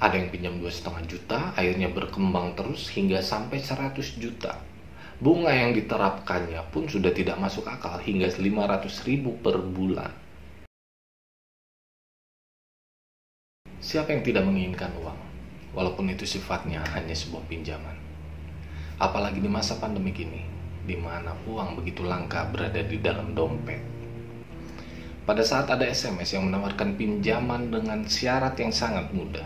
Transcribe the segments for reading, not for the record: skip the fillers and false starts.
Ada yang pinjam 2,5 juta, akhirnya berkembang terus hingga sampai 100 juta. Bunga yang diterapkannya pun sudah tidak masuk akal hingga 500.000 per bulan. Siapa yang tidak menginginkan uang, walaupun itu sifatnya hanya sebuah pinjaman? Apalagi di masa pandemi ini, di mana uang begitu langka berada di dalam dompet. Pada saat ada SMS yang menawarkan pinjaman dengan syarat yang sangat mudah,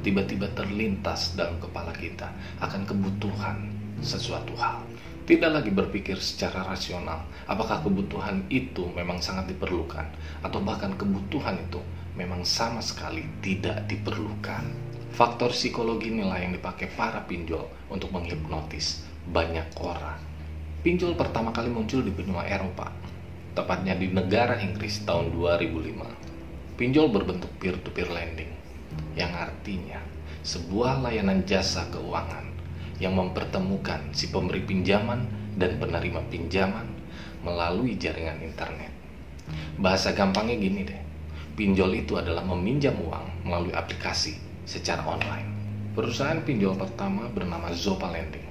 tiba-tiba terlintas dalam kepala kita akan kebutuhan sesuatu hal. Tidak lagi berpikir secara rasional, apakah kebutuhan itu memang sangat diperlukan, atau bahkan kebutuhan itu memang sama sekali tidak diperlukan. Faktor psikologi inilah yang dipakai para pinjol untuk menghipnotis banyak orang. Pinjol pertama kali muncul di benua Eropa, tepatnya di negara Inggris tahun 2005. Pinjol berbentuk peer-to-peer lending, yang artinya sebuah layanan jasa keuangan yang mempertemukan si pemberi pinjaman dan penerima pinjaman melalui jaringan internet. Bahasa gampangnya gini deh, pinjol itu adalah meminjam uang melalui aplikasi secara online. Perusahaan pinjol pertama bernama Zopa Lending.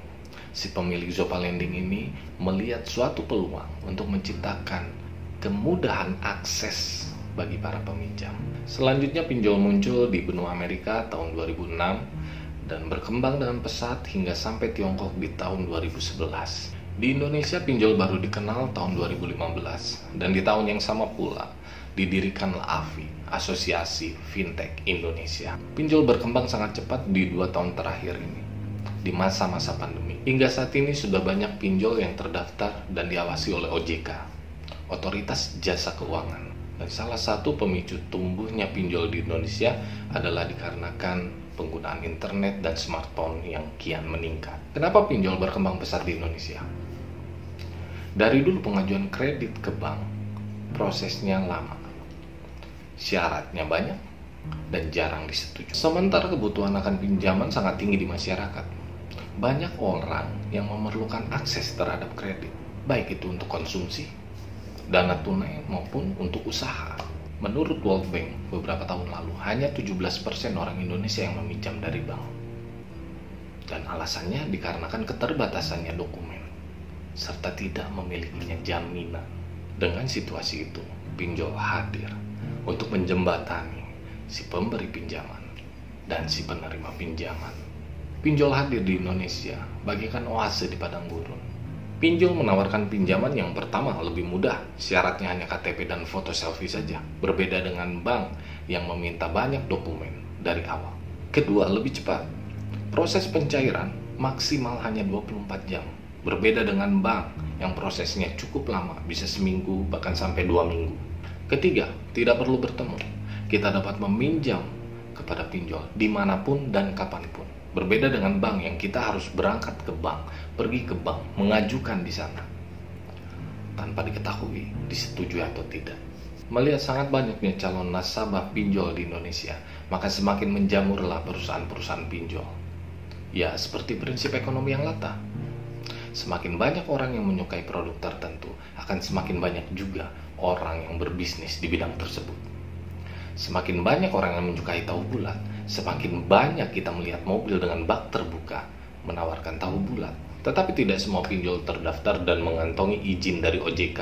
Si pemilik Zopa Lending ini melihat suatu peluang untuk menciptakan kemudahan akses bagi para peminjam. Selanjutnya pinjol muncul di benua Amerika tahun 2006 dan berkembang dengan pesat hingga sampai Tiongkok di tahun 2011. Di Indonesia pinjol baru dikenal tahun 2015 dan di tahun yang sama pula didirikanlah AFI, Asosiasi Fintech Indonesia. Pinjol berkembang sangat cepat di 2 tahun terakhir ini, di masa-masa pandemi. Hingga saat ini sudah banyak pinjol yang terdaftar dan diawasi oleh OJK, Otoritas Jasa Keuangan. Dan salah satu pemicu tumbuhnya pinjol di Indonesia adalah dikarenakan penggunaan internet dan smartphone yang kian meningkat. Kenapa pinjol berkembang pesat di Indonesia? Dari dulu pengajuan kredit ke bank, prosesnya lama, syaratnya banyak, dan jarang disetujui. Sementara kebutuhan akan pinjaman sangat tinggi di masyarakat. Banyak orang yang memerlukan akses terhadap kredit, baik itu untuk konsumsi, dana tunai maupun untuk usaha. Menurut World Bank beberapa tahun lalu, hanya 17% orang Indonesia yang meminjam dari bank. Dan alasannya dikarenakan keterbatasannya dokumen, serta tidak memilikinya jaminan. Dengan situasi itu, pinjol hadir untuk menjembatani si pemberi pinjaman dan si penerima pinjaman. Pinjol hadir di Indonesia bagaikan oase di padang gurun. Pinjol menawarkan pinjaman yang pertama lebih mudah, syaratnya hanya KTP dan foto selfie saja, berbeda dengan bank yang meminta banyak dokumen dari awal. Kedua, lebih cepat. Proses pencairan maksimal hanya 24 jam, berbeda dengan bank yang prosesnya cukup lama, bisa seminggu bahkan sampai 2 minggu. Ketiga, tidak perlu bertemu. Kita dapat meminjam kepada pinjol dimanapun dan kapanpun. Berbeda dengan bank yang kita harus berangkat ke bank, pergi ke bank, mengajukan di sana tanpa diketahui disetujui atau tidak. Melihat sangat banyaknya calon nasabah pinjol di Indonesia, maka semakin menjamurlah perusahaan-perusahaan pinjol. Ya, seperti prinsip ekonomi yang latah. Semakin banyak orang yang menyukai produk tertentu, akan semakin banyak juga orang yang berbisnis di bidang tersebut. Semakin banyak orang yang menyukai tahu bulat, semakin banyak kita melihat mobil dengan bak terbuka menawarkan tahu bulat. Tetapi tidak semua pinjol terdaftar dan mengantongi izin dari OJK,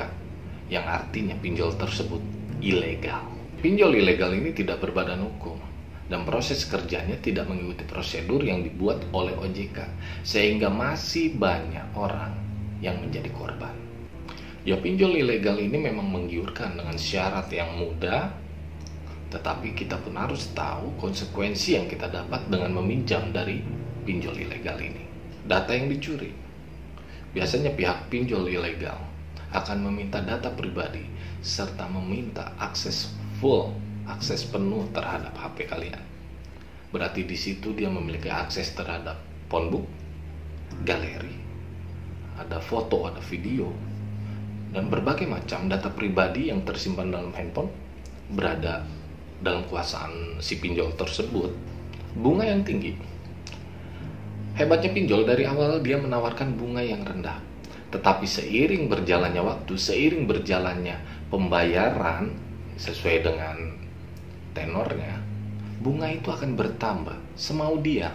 yang artinya pinjol tersebut ilegal. Pinjol ilegal ini tidak berbadan hukum, dan proses kerjanya tidak mengikuti prosedur yang dibuat oleh OJK, sehingga masih banyak orang yang menjadi korban. Ya, pinjol ilegal ini memang menggiurkan dengan syarat yang mudah, tetapi kita pun harus tahu konsekuensi yang kita dapat dengan meminjam dari pinjol ilegal ini. Data yang dicuri. Biasanya pihak pinjol ilegal akan meminta data pribadi serta meminta akses penuh terhadap HP kalian. Berarti di situ dia memiliki akses terhadap phonebook, galeri, ada foto, ada video, dan berbagai macam data pribadi yang tersimpan dalam handphone berada dalam kuasaan si pinjol tersebut. Bunga yang tinggi. Hebatnya pinjol, dari awal dia menawarkan bunga yang rendah, tetapi seiring berjalannya waktu, seiring berjalannya pembayaran sesuai dengan tenornya, bunga itu akan bertambah semau dia,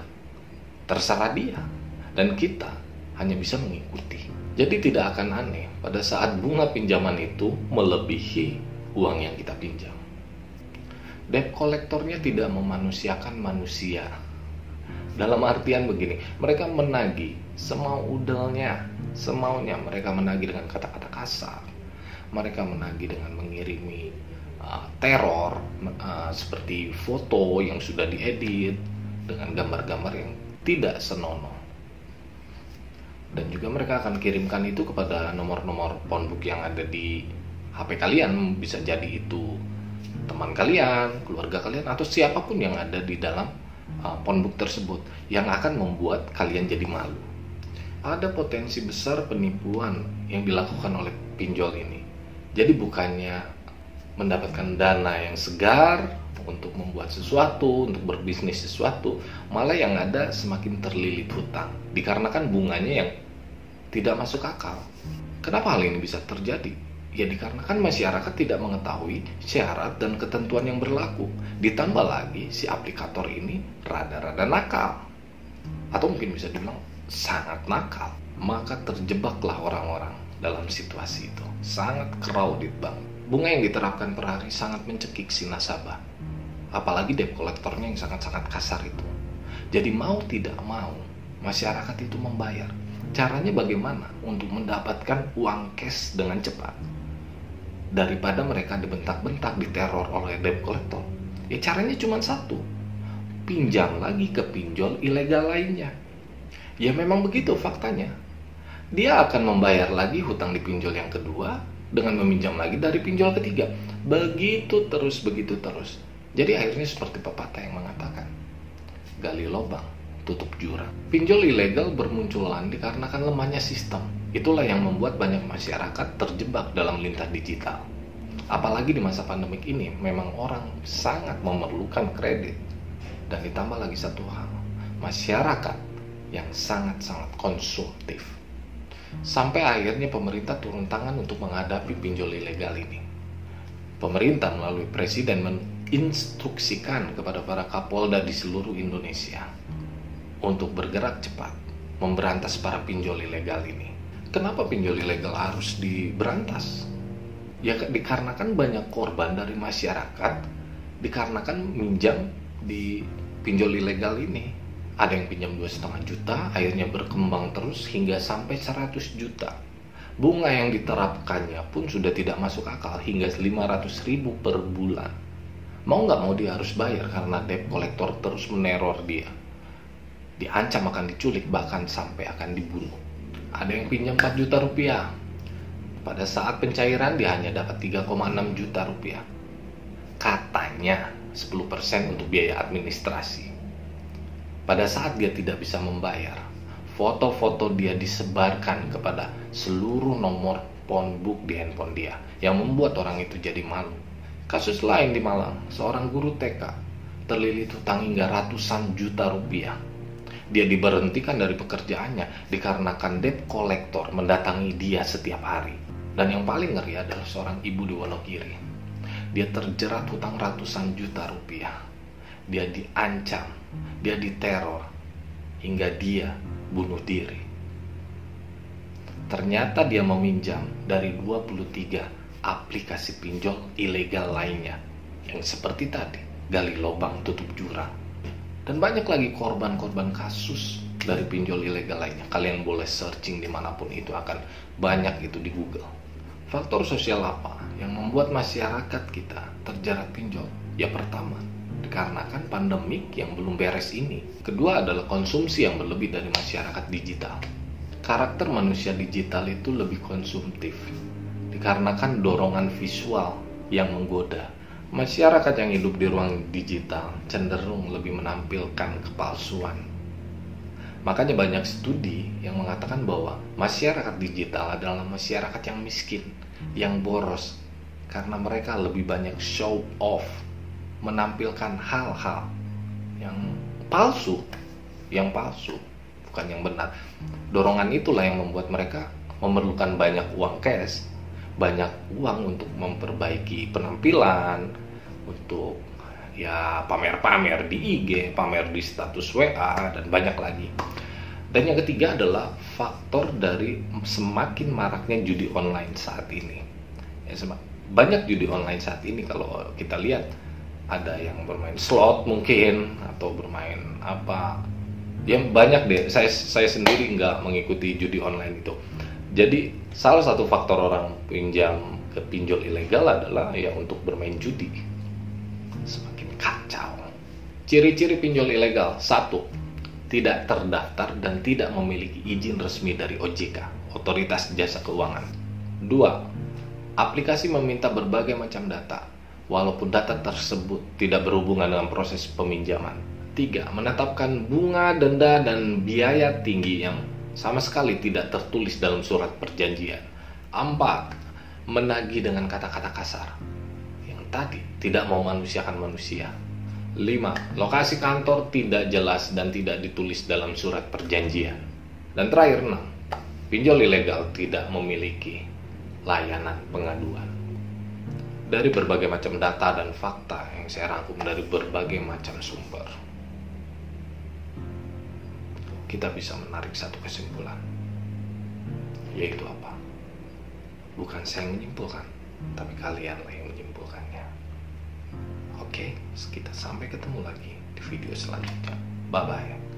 terserah dia, dan kita hanya bisa mengikuti. Jadi tidak akan aneh pada saat bunga pinjaman itu melebihi uang yang kita pinjam. Debt kolektornya tidak memanusiakan manusia. Dalam artian begini, mereka menagih semau udelnya, semaunya. Mereka menagih dengan kata-kata kasar. Mereka menagih dengan mengirimi teror, seperti foto yang sudah diedit dengan gambar-gambar yang tidak senonoh. Dan juga mereka akan kirimkan itu kepada nomor-nomor phonebook yang ada di HP kalian. Bisa jadi itu teman kalian, keluarga kalian, atau siapapun yang ada di dalam phonebook tersebut, yang akan membuat kalian jadi malu. Ada potensi besar penipuan yang dilakukan oleh pinjol ini. Jadi bukannya mendapatkan dana yang segar untuk membuat sesuatu, untuk berbisnis sesuatu, malah yang ada semakin terlilit hutang, dikarenakan bunganya yang tidak masuk akal. Kenapa hal ini bisa terjadi? Ya dikarenakan masyarakat tidak mengetahui syarat dan ketentuan yang berlaku. Ditambah lagi si aplikator ini rada-rada nakal, atau mungkin bisa dibilang sangat nakal. Maka terjebaklah orang-orang dalam situasi itu. Sangat crowded banget. Bunga yang diterapkan per hari sangat mencekik si nasabah. Apalagi debt kolektornya yang sangat-sangat kasar itu. Jadi mau tidak mau, masyarakat itu membayar. Caranya bagaimana untuk mendapatkan uang cash dengan cepat? Daripada mereka dibentak-bentak, diteror oleh debt kolektor. Ya caranya cuma satu. Pinjam lagi ke pinjol ilegal lainnya. Ya memang begitu faktanya. Dia akan membayar lagi hutang di pinjol yang kedua dengan meminjam lagi dari pinjol ketiga. Begitu terus, begitu terus. Jadi akhirnya seperti pepatah yang mengatakan, gali lubang, tutup jurang. Pinjol ilegal bermunculan dikarenakan lemahnya sistem. Itulah yang membuat banyak masyarakat terjebak dalam lintah digital. Apalagi di masa pandemik ini, memang orang sangat memerlukan kredit. Dan ditambah lagi satu hal, masyarakat yang sangat-sangat konsumtif. Sampai akhirnya pemerintah turun tangan untuk menghadapi pinjol ilegal ini. Pemerintah melalui presiden menginstruksikan kepada para kapolda di seluruh Indonesia untuk bergerak cepat memberantas para pinjol ilegal ini. Kenapa pinjol ilegal harus diberantas? Ya dikarenakan banyak korban dari masyarakat dikarenakan minjam di pinjol ilegal ini. Ada yang pinjam 2,5 juta, akhirnya berkembang terus hingga sampai 100 juta. Bunga yang diterapkannya pun sudah tidak masuk akal, hingga 500.000 per bulan. Mau nggak mau dia harus bayar karena debt kolektor terus meneror dia. Diancam akan diculik, bahkan sampai akan dibunuh. Ada yang pinjam 4 juta rupiah. Pada saat pencairan dia hanya dapat 3,6 juta rupiah. Katanya 10% untuk biaya administrasi. Pada saat dia tidak bisa membayar, foto-foto dia disebarkan kepada seluruh nomor phonebook di handphone dia, yang membuat orang itu jadi malu. Kasus lain di Malang, seorang guru TK terlilit hutang hingga ratusan juta rupiah. Dia diberhentikan dari pekerjaannya dikarenakan debt kolektor mendatangi dia setiap hari. Dan yang paling ngeri adalah seorang ibu di Wonogiri. Dia terjerat hutang ratusan juta rupiah. Dia diancam, dia diteror, hingga dia bunuh diri. Ternyata dia meminjam dari 23 aplikasi pinjol ilegal lainnya, yang seperti tadi, gali lubang, tutup jurang. Dan banyak lagi korban-korban kasus dari pinjol ilegal lainnya. Kalian boleh searching dimanapun itu, akan banyak itu di Google. Faktor sosial apa yang membuat masyarakat kita terjerat pinjol? Ya pertama, dikarenakan pandemik yang belum beres ini. Kedua adalah konsumsi yang berlebih dari masyarakat digital. Karakter manusia digital itu lebih konsumtif, dikarenakan dorongan visual yang menggoda. Masyarakat yang hidup di ruang digital cenderung lebih menampilkan kepalsuan. Makanya banyak studi yang mengatakan bahwa masyarakat digital adalah masyarakat yang miskin, yang boros, karena mereka lebih banyak show off, menampilkan hal-hal yang palsu, bukan yang benar. Dorongan itulah yang membuat mereka memerlukan banyak uang cash, banyak uang untuk memperbaiki penampilan, untuk Ya pamer-pamer di IG, pamer di status WA, dan banyak lagi. Dan yang ketiga adalah faktor dari semakin maraknya judi online saat ini. Ya, banyak judi online saat ini kalau kita lihat, ada yang bermain slot mungkin, atau bermain apa. Ya banyak deh, saya sendiri nggak mengikuti judi online itu. Jadi salah satu faktor orang pinjam ke pinjol ilegal adalah ya untuk bermain judi. Semakin kacau. Ciri-ciri pinjol ilegal: 1. Tidak terdaftar dan tidak memiliki izin resmi dari OJK, Otoritas Jasa Keuangan. 2. Aplikasi meminta berbagai macam data, walaupun data tersebut tidak berhubungan dengan proses peminjaman. 3. Menetapkan bunga, denda, dan biaya tinggi yang sama sekali tidak tertulis dalam surat perjanjian. 4. Menagih dengan kata-kata kasar, yang tadi tidak mau manusiakan manusia. 5. Lokasi kantor tidak jelas dan tidak ditulis dalam surat perjanjian. Dan terakhir 6. Pinjol ilegal tidak memiliki layanan pengaduan. Dari berbagai macam data dan fakta yang saya rangkum dari berbagai macam sumber, kita bisa menarik satu kesimpulan, yaitu apa? Bukan saya yang menyimpulkan, tapi kalianlah yang menyimpulkannya. Oke, kita sampai ketemu lagi di video selanjutnya. Bye-bye.